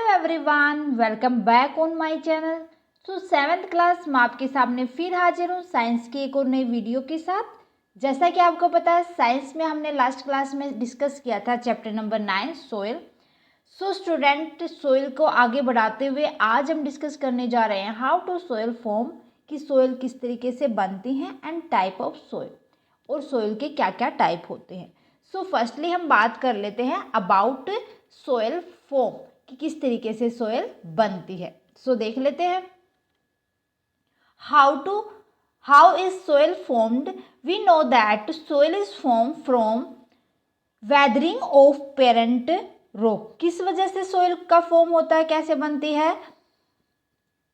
Hello everyone, welcome back on my channel. तो 7th class में आपके सामने फिर हाजिर हूँ साइंस की एक और नई वीडियो के साथ। जैसा कि आपको पता है, साइंस में हमने लास्ट क्लास में डिस्कस किया था chapter number 9 soil. So student, soil को आगे बढ़ाते हुए आज हम डिस्कस करने जा रहे हैं हाउ टू सोइल फॉर्म, कि सोइल किस तरीके से बनती हैं एंड टाइप ऑफ सोइल, और सोइल के क्या क्या टाइप होते हैं। सो फर्स्टली हम बात कर लेते हैं अबाउट सोइल फॉर्म, कि किस तरीके से सोइल बनती है। सो देख लेते हैं how is soil formed. We know that soil is form from weathering of parent rock. किस वजह से सोइल का फॉर्म होता है, कैसे बनती है?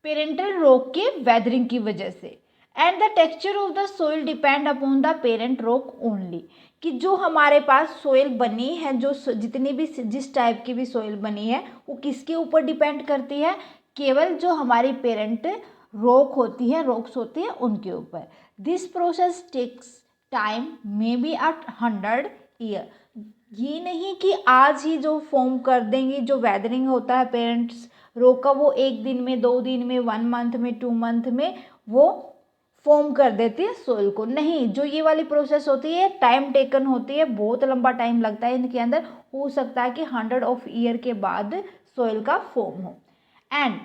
पेरेंटल रॉक के वेदरिंग की वजह से। And the texture of the soil depend upon the parent rock only, कि जो हमारे पास सोइल बनी है, जो जितनी भी जिस टाइप की भी सोइल बनी है, वो किसके ऊपर डिपेंड करती है? केवल जो हमारी पेरेंट रॉक होती है, रॉक्स होती है, उनके ऊपर। This process takes time may be 100 year. ये नहीं कि आज ही जो फॉर्म कर देंगे, जो वेदरिंग होता है पेरेंट्स रॉक का, वो एक दिन में, 2 दिन में, 1 मंथ में, 2 मंथ में वो फॉर्म कर देती है सोइल को। नहीं, जो ये वाली प्रोसेस होती है टाइम टेकन होती है, बहुत लंबा टाइम लगता है इनके अंदर। हो सकता है कि 100 ईयर के बाद सोइल का फॉर्म हो। And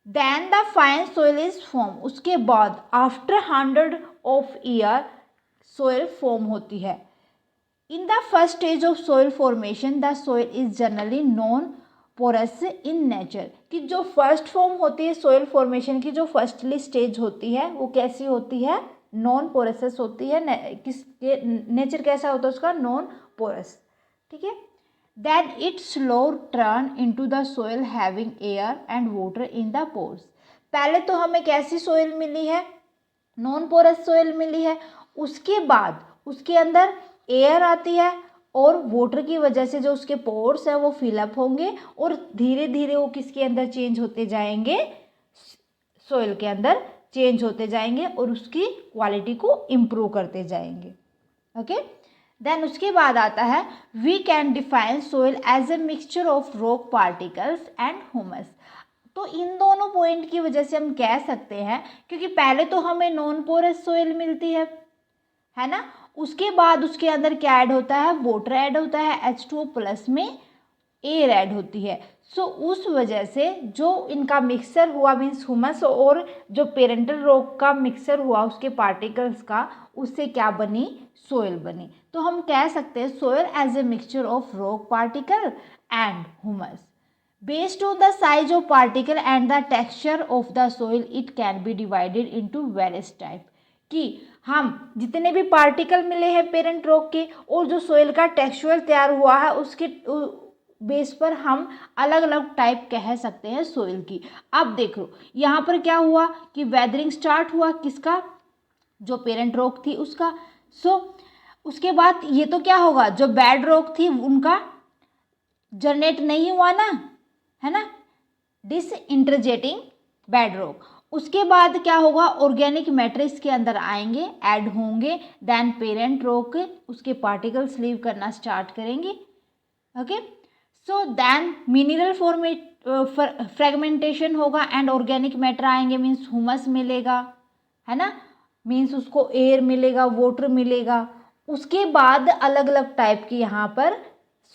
then the fine soil is form. उसके बाद आफ्टर 100 ईयर सोइल फॉर्म होती है। In the first stage of soil formation the soil is generally non porous in nature, कि जो फर्स्ट फॉर्म होती है सोइल फॉर्मेशन की, जो फर्स्टली स्टेज होती है, वो कैसी होती है? नॉन पोरस होती है। किसके नेचर कैसा होता है उसका? Non porous. ठीक है। Then it slow turn into the soil having air and water in the pores. पहले तो हमें कैसी सोइल मिली है? नॉन पोरस सोइल मिली है। उसके बाद उसके अंदर एयर आती है, और वाटर की वजह से जो उसके पोर्स है वो फिलअप होंगे, और धीरे धीरे वो किसके अंदर चेंज होते जाएंगे? सोइल के अंदर चेंज होते जाएंगे, और उसकी क्वालिटी को इम्प्रूव करते जाएंगे। ओके। देन उसके बाद आता है we can define soil as a mixture of rock particles and humus. तो इन दोनों पॉइंट की वजह से हम कह सकते हैं, क्योंकि पहले तो हमें नॉन पोरस सोइल मिलती है ना। उसके बाद उसके अंदर क्या ऐड होता है? वाटर ऐड होता है, H2O प्लस में एयर ऐड होती है। सो उस वजह से जो इनका मिक्सचर हुआ, मीन्स ह्यूमस और जो पेरेंटल रॉक का मिक्सचर हुआ उसके पार्टिकल्स का, उससे क्या बनी? सोइल बनी। तो हम कह सकते हैं soil as a mixture of rock particle and humus. Based on the size of particle and the texture of the soil it can be divided into various type, कि हम जितने भी पार्टिकल मिले हैं पेरेंट रॉक के, और जो soil का टेक्सचर तैयार हुआ है, उसके बेस पर हम अलग अलग टाइप कह सकते हैं सोइल की। अब देखो यहाँ पर क्या हुआ कि वेदरिंग स्टार्ट हुआ, किसका? जो पेरेंट रॉक थी उसका। सो उसके बाद ये तो क्या होगा, जो बेड रॉक थी उनका जनरेट नहीं हुआ ना, है ना, डिसइंटीग्रेटिंग बेड रॉक। उसके बाद क्या होगा? ऑर्गेनिक मैट्रिक्स के अंदर आएंगे, ऐड होंगे। देन पेरेंट रॉक उसके पार्टिकल्स लीव करना स्टार्ट करेंगे। Okay. So then mineral fragmentation होगा एंड ऑर्गेनिक मैटर आएंगे, मीन्स ह्यूमस मिलेगा, है ना, मीन्स उसको एयर मिलेगा, वाटर मिलेगा। उसके बाद अलग अलग टाइप की यहाँ पर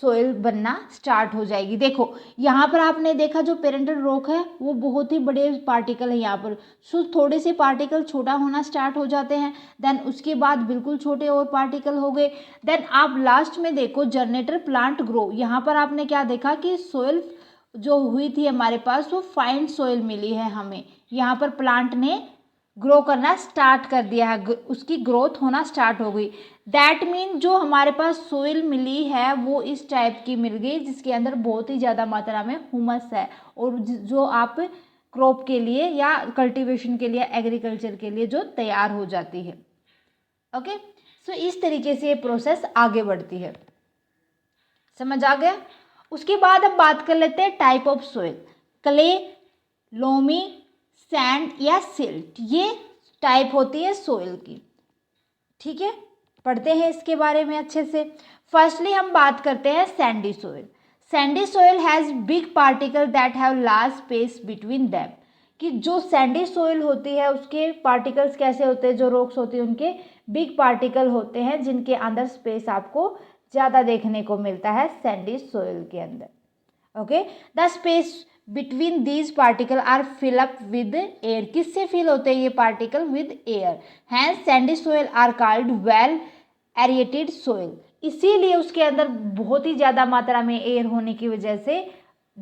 सोइल बनना स्टार्ट हो जाएगी। देखो यहाँ पर आपने देखा जो पेरेंटल रॉक है वो बहुत ही बड़े पार्टिकल है यहाँ पर। सो थोड़े से पार्टिकल छोटा होना स्टार्ट हो जाते हैं, देन उसके बाद बिल्कुल छोटे और पार्टिकल हो गए। देन आप लास्ट में देखो जनरेटर प्लांट ग्रो। यहाँ पर आपने क्या देखा कि सोइल जो हुई थी हमारे पास, वो फाइन सोइल मिली है हमें। यहाँ पर प्लांट ने ग्रो करना स्टार्ट कर दिया है, उसकी ग्रोथ होना स्टार्ट हो गई। दैट मीन जो हमारे पास सोइल मिली है वो इस टाइप की मिल गई, जिसके अंदर बहुत ही ज़्यादा मात्रा में ह्यूमस है, और जो आप क्रॉप के लिए या कल्टीवेशन के लिए, एग्रीकल्चर के लिए जो तैयार हो जाती है। ओके। सो इस तरीके से ये प्रोसेस आगे बढ़ती है। समझ आ गया? उसके बाद हम बात कर लेते हैं type of soil. Clay, loamy, sand या सिल्ट, ये टाइप होती है सोइल की। ठीक है, पढ़ते हैं इसके बारे में अच्छे से। फर्स्टली हम बात करते हैं Sandy soil. Sandy soil has big particle that have large space between them, कि जो सैंडी सोइल होती है उसके पार्टिकल्स कैसे होते हैं, जो रॉक्स होती हैं उनके बिग पार्टिकल होते हैं जिनके अंदर स्पेस आपको ज़्यादा देखने को मिलता है सैंडी सोइल के अंदर। Okay, the space between these particle are fill up with air, किससे फिल होते हैं ये particle? With air. Hence sandy soil are called well aerated soil, इसीलिए उसके अंदर बहुत ही ज़्यादा मात्रा में एयर होने की वजह से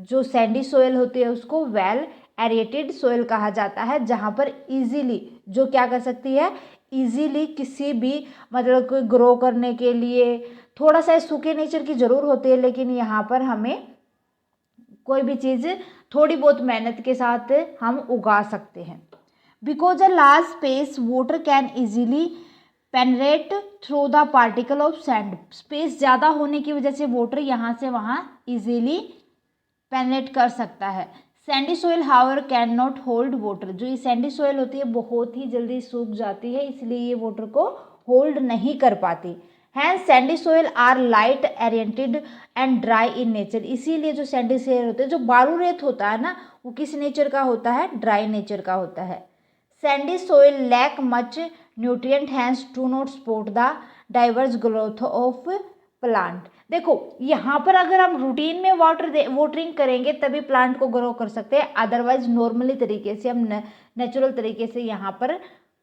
जो सैंडी सोइल होती है उसको वेल एरिएटेड सोइल कहा जाता है, जहाँ पर इजीली जो क्या कर सकती है, इजीली किसी भी मतलब कोई ग्रो करने के लिए थोड़ा सा सूखे नेचर की ज़रूर होती है, लेकिन यहाँ पर हमें कोई भी चीज़ थोड़ी बहुत मेहनत के साथ हम उगा सकते हैं। Because a large space water can easily penetrate through the particle of sand, space ज़्यादा होने की वजह से वाटर यहाँ से वहाँ इजीली पेनरेट कर सकता है। Sandy soil however can not hold water, जो ये सैंडी सोइल होती है बहुत ही जल्दी सूख जाती है, इसलिए ये वाटर को होल्ड नहीं कर पाती। Hence sandy soil are light aerated and dry in nature, इसीलिए जो सैंडी सोइल होते हैं, जो बालू रेत होता है ना, वो किस नेचर का होता है? ड्राई नेचर का होता है। Sandy soil lack much nutrient hence do not support the diverse growth of plant. देखो यहाँ पर अगर हम रूटीन में वाटरिंग करेंगे तभी प्लांट को ग्रो कर सकते हैं, अदरवाइज नॉर्मली तरीके से हम नेचुरल तरीके से यहाँ पर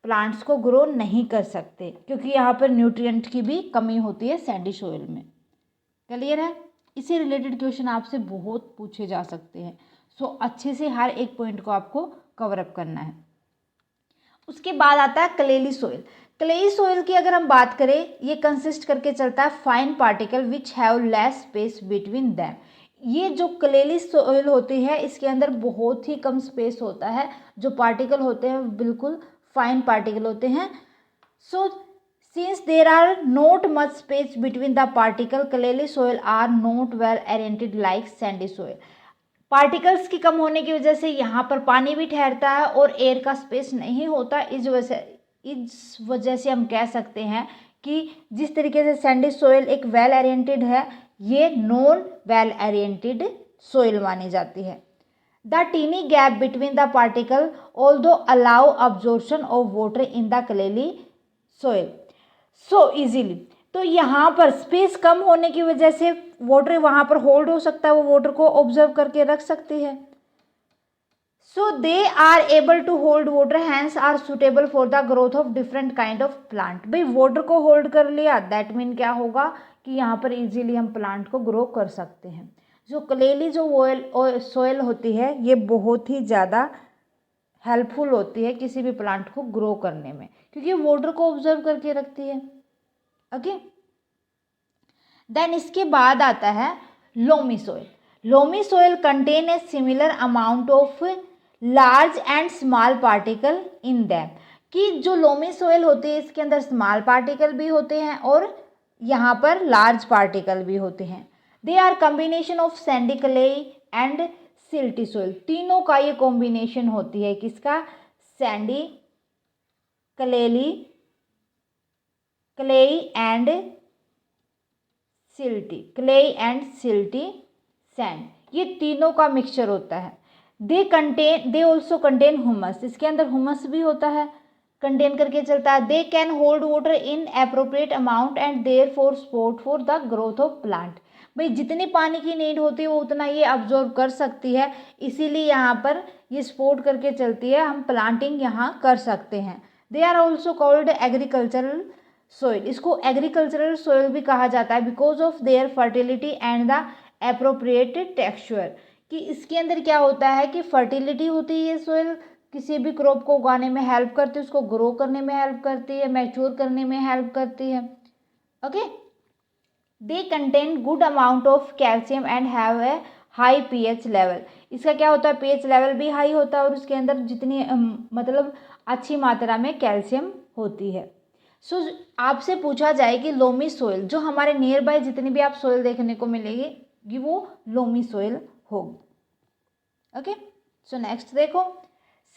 प्लांट्स को ग्रो नहीं कर सकते, क्योंकि यहाँ पर न्यूट्रिएंट की भी कमी होती है सैंडी सोइल में। क्लियर है? इसी रिलेटेड क्वेश्चन आपसे बहुत पूछे जा सकते हैं, सो अच्छे से हर एक पॉइंट को आपको कवर अप करना है। उसके बाद आता है क्लेली सोइल। क्लेई सोइल की अगर हम बात करें, ये कंसिस्ट करके चलता है fine particle which have less space between them. ये जो क्लेली सोइल होती है इसके अंदर बहुत ही कम स्पेस होता है, जो पार्टिकल होते हैं बिल्कुल फाइन पार्टिकल होते हैं। So since there are not much space between the particle, clayey soil are not well aerated like sandy soil. Particles की कम होने की वजह से यहाँ पर पानी भी ठहरता है और एयर का स्पेस नहीं होता, इस वजह से हम कह सकते हैं कि जिस तरीके से सैंडी सोइल एक वेल एरिएंटेड है, ये नॉन वेल एरिएंटेड सोइल मानी जाती है। The tiny gap between the particle although allow absorption of water in the clayey soil so easily, तो यहाँ पर स्पेस कम होने की वजह से वाटर वहाँ पर होल्ड हो सकता है, वो वाटर को ऑब्जर्व करके रख सकती है। So they are able to hold water hence are suitable for the growth of different kind of plant. भाई वाटर को होल्ड कर लिया, दैट मीन क्या होगा कि यहाँ पर इजीली हम प्लांट को ग्रो कर सकते हैं। जो क्लेली जो सोइल होती है ये बहुत ही ज़्यादा हेल्पफुल होती है किसी भी प्लांट को ग्रो करने में, क्योंकि वाटर को ऑब्जर्व करके रखती है। ओके, देन इसके बाद आता है loamy soil. Loamy soil contain a similar amount of large and small particle in them, कि जो लोमी सोइल होती है इसके अंदर स्मॉल पार्टिकल भी होते हैं और यहाँ पर लार्ज पार्टिकल भी होते हैं। They are combination of sandy clay and silty soil, तीनों का ये कॉम्बिनेशन होती है, किसका? Sandy clayey clayey and silty, clayey and silty sand, ये तीनों का मिक्सचर होता है। दे ऑल्सो कंटेन हुमस, इसके अंदर हुमस भी होता है, कंटेन करके चलता है। They can hold water in appropriate amount and therefore support for the growth of plant. भाई जितनी पानी की नीड होती है वो उतना ये अब्जॉर्ब कर सकती है, इसीलिए यहाँ पर ये सपोर्ट करके चलती है, हम प्लांटिंग यहाँ कर सकते हैं। They are also called agricultural soil, इसको एग्रीकल्चरल सोइल भी कहा जाता है because of their fertility and the appropriate texture, कि इसके अंदर क्या होता है कि फर्टिलिटी होती है, ये सोइल किसी भी क्रॉप को उगाने में हेल्प करती है, उसको ग्रो करने में हेल्प करती है, मैच्योर करने में हेल्प करती है। Okay, they contain good amount of calcium and have a high pH level, इसका क्या होता है? पीएच लेवल भी हाई होता है और उसके अंदर जितनी मतलब अच्छी मात्रा में कैल्शियम होती है। सो आपसे पूछा जाए कि लोमी सोइल, जो हमारे नियर बाय जितनी भी आप सोइल देखने को मिलेगी वो लोमी सोइल होगी। ओके, सो नेक्स्ट देखो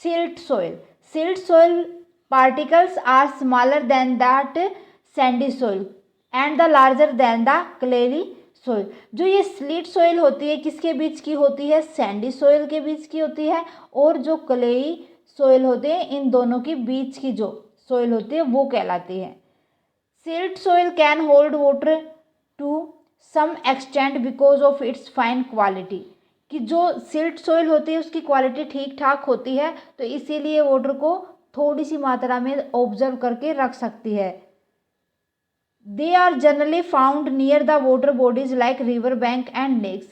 silt soil. Silt soil particles are smaller than that sandy soil and the larger than the clayey soil. जो ये स्लिट सोइल होती है किसके बीच की होती है, सैंडी सोइल के बीच की होती है, और जो क्लेई सोइल होते हैं इन दोनों के बीच की जो सोइल होती है वो कहलाती है। Silt soil can hold water to some extent because of its fine quality, कि जो सिल्ट सोइल होती है उसकी क्वालिटी ठीक ठाक होती है, तो इसीलिए वाटर को थोड़ी सी मात्रा में ऑब्जर्व करके रख सकती है। They are generally found near the water bodies like river bank and lakes.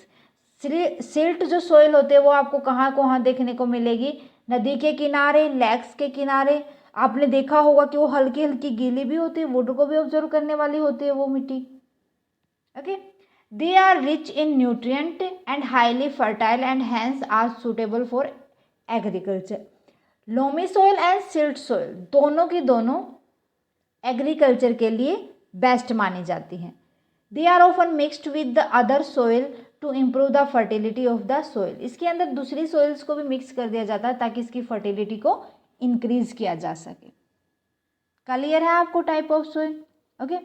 Silt जो सोइल होते हैं वो आपको कहाँ कहाँ देखने को मिलेगी, नदी के किनारे, लेक्स के किनारे। आपने देखा होगा कि वो हल्की हल्की गीली भी होती है, वाटर को भी ऑब्जर्व करने वाली होती है वो मिट्टी। Okay, they are rich in nutrient and highly fertile and hence are suitable for agriculture. Loamy soil and silt soil दोनों की दोनों एग्रीकल्चर के लिए बेस्ट मानी जाती हैं। They are often mixed with the other soil to improve the fertility of the soil. इसके अंदर दूसरी सॉइल्स को भी मिक्स कर दिया जाता है ताकि इसकी फर्टिलिटी को इंक्रीज किया जा सके। क्लियर है आपको टाइप ऑफ सॉइल? ओके,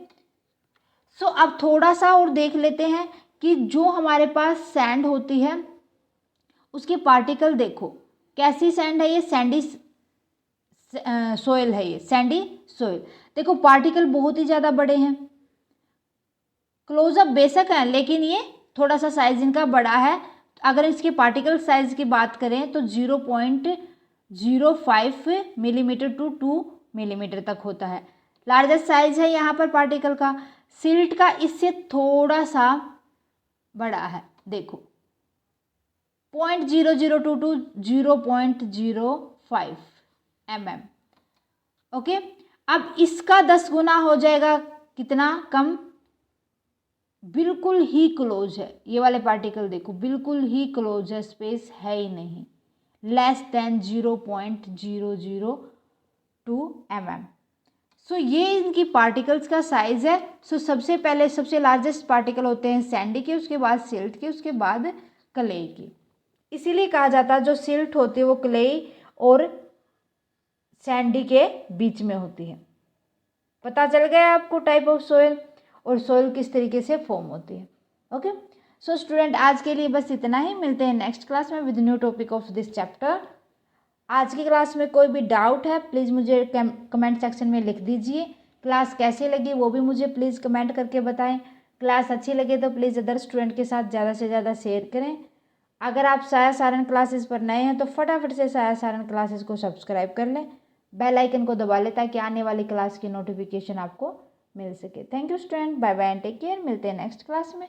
सो अब थोड़ा सा और देख लेते हैं कि जो हमारे पास सैंड होती है उसके पार्टिकल देखो कैसी सैंड है, ये सैंडी सोइल है, ये सैंडी सोइल। देखो पार्टिकल बहुत ही ज़्यादा बड़े हैं, क्लोजअप बेशक है लेकिन ये थोड़ा सा साइज इनका बड़ा है। अगर इसके पार्टिकल साइज की बात करें तो 0.05 मिलीमीटर टू 2 मिलीमीटर तक होता है। लार्जेस्ट साइज है यहाँ पर पार्टिकल का। सिल्ट का इससे थोड़ा सा बड़ा है, देखो 0.0022 टू 0.05 mm। ओके, अब इसका 10 गुना हो जाएगा, कितना कम, बिल्कुल ही क्लोज है। ये वाले पार्टिकल देखो बिल्कुल ही क्लोज है, स्पेस है ही नहीं, लेस देन 0.002 mm। सो ये इनकी पार्टिकल्स का साइज है। सो सबसे पहले सबसे लार्जेस्ट पार्टिकल होते हैं सैंडी के, उसके बाद सिल्ट के, उसके बाद क्ले की। इसीलिए कहा जाता है जो सिल्ट होती है वो क्ले और सैंडी के बीच में होती है। पता चल गया आपको टाइप ऑफ सोइल और सोइल किस तरीके से फॉर्म होती है। ओके, सो स्टूडेंट आज के लिए बस इतना ही। मिलते हैं नेक्स्ट क्लास में with new topic of this chapter. आज की क्लास में कोई भी डाउट है प्लीज़ मुझे कमेंट सेक्शन में लिख दीजिए। क्लास कैसी लगी वो भी मुझे प्लीज़ कमेंट करके बताएं। क्लास अच्छी लगे तो प्लीज़ अदर स्टूडेंट के साथ ज़्यादा से ज़्यादा शेयर करें। अगर आप साया सारन क्लासेस पर नए हैं तो फटाफट से साया सारन क्लासेस को सब्सक्राइब कर लें, बेल आइकन को दबा लें ताकि आने वाली क्लास की नोटिफिकेशन आपको मिल सके। Thank you student, bye bye and take care. मिलते हैं नेक्स्ट क्लास में।